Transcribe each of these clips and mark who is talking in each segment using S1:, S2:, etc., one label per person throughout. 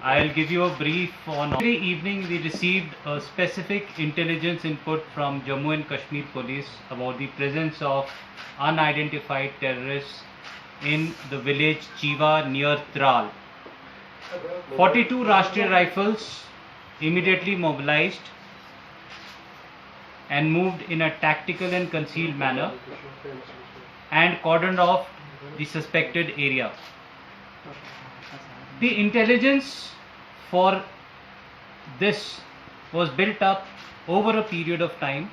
S1: I'll give you a brief on. Yesterday evening, we received a specific intelligence input from Jammu and Kashmir Police about the presence of unidentified terrorists in the village Chiva near Tral. 42 Rashtriya Rifles immediately mobilized and moved in a tactical and concealed manner and cordoned off the suspected area. The intelligence for this was built up over a period of time,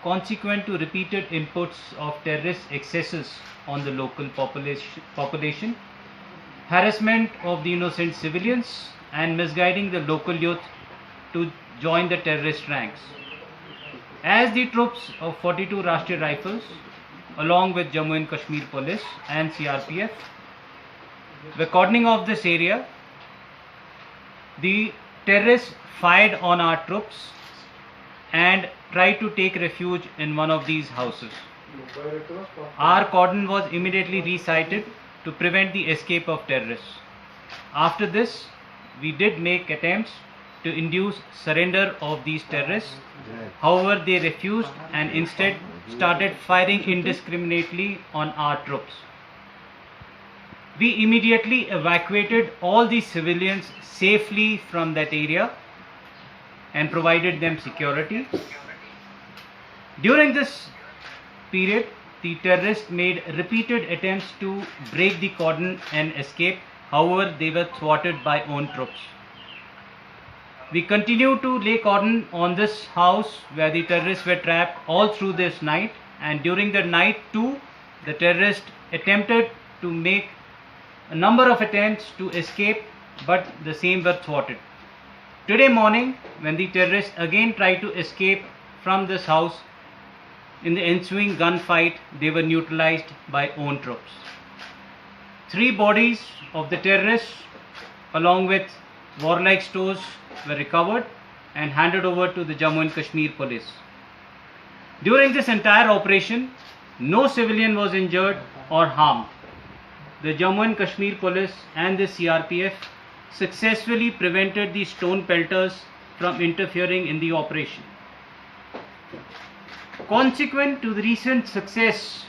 S1: consequent to repeated inputs of terrorist excesses on the local population, harassment of the innocent civilians, and misguiding the local youth to join the terrorist ranks. As the troops of 42 Rashtriya Rifles, along with Jammu and Kashmir Police and CRPF, were cordoning off this area, the terrorists fired on our troops and tried to take refuge in one of these houses. Our cordon was immediately resighted to prevent the escape of terrorists. After this, we did make attempts to induce surrender of these terrorists. However, they refused and instead started firing indiscriminately on our troops. We immediately evacuated all the civilians safely from that area and provided them security. During this period, the terrorists made repeated attempts to break the cordon and escape. However, they were thwarted by own troops. We continued to lay cordon on this house where the terrorists were trapped all through this night, and during the night too, the terrorists attempted to make a number of attempts to escape, but the same were thwarted. Today morning, when the terrorists again tried to escape from this house, in the ensuing gunfight, they were neutralized by own troops. 3 bodies of the terrorists, along with warlike stores, were recovered and handed over to the Jammu and Kashmir Police. During this entire operation, no civilian was injured or harmed. The Jammu and Kashmir Police and the CRPF successfully prevented the stone pelters from interfering in the operation. Consequent to the recent success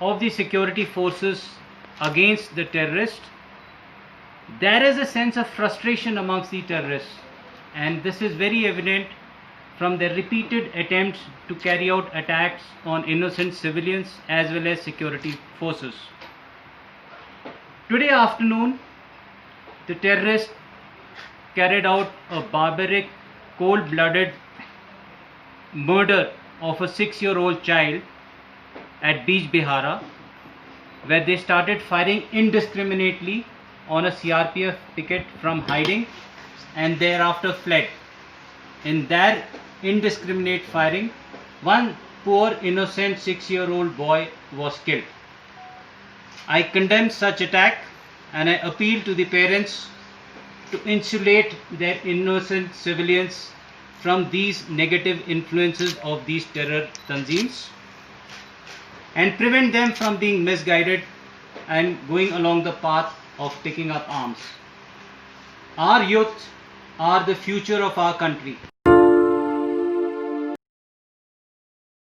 S1: of the security forces against the terrorists, there is a sense of frustration amongst the terrorists, and this is very evident from their repeated attempts to carry out attacks on innocent civilians as well as security forces. Today afternoon, the terrorists carried out a barbaric, cold-blooded murder of a 6-year-old child at Beach Bihara, where they started firing indiscriminately on a CRPF picket from hiding and thereafter fled. In their indiscriminate firing, one poor innocent 6-year-old boy was killed. I condemn such attack and I appeal to the parents to insulate their innocent civilians from these negative influences of these terror tanzeems and prevent them from being misguided and going along the path of taking up arms. Our youth are the future of our country.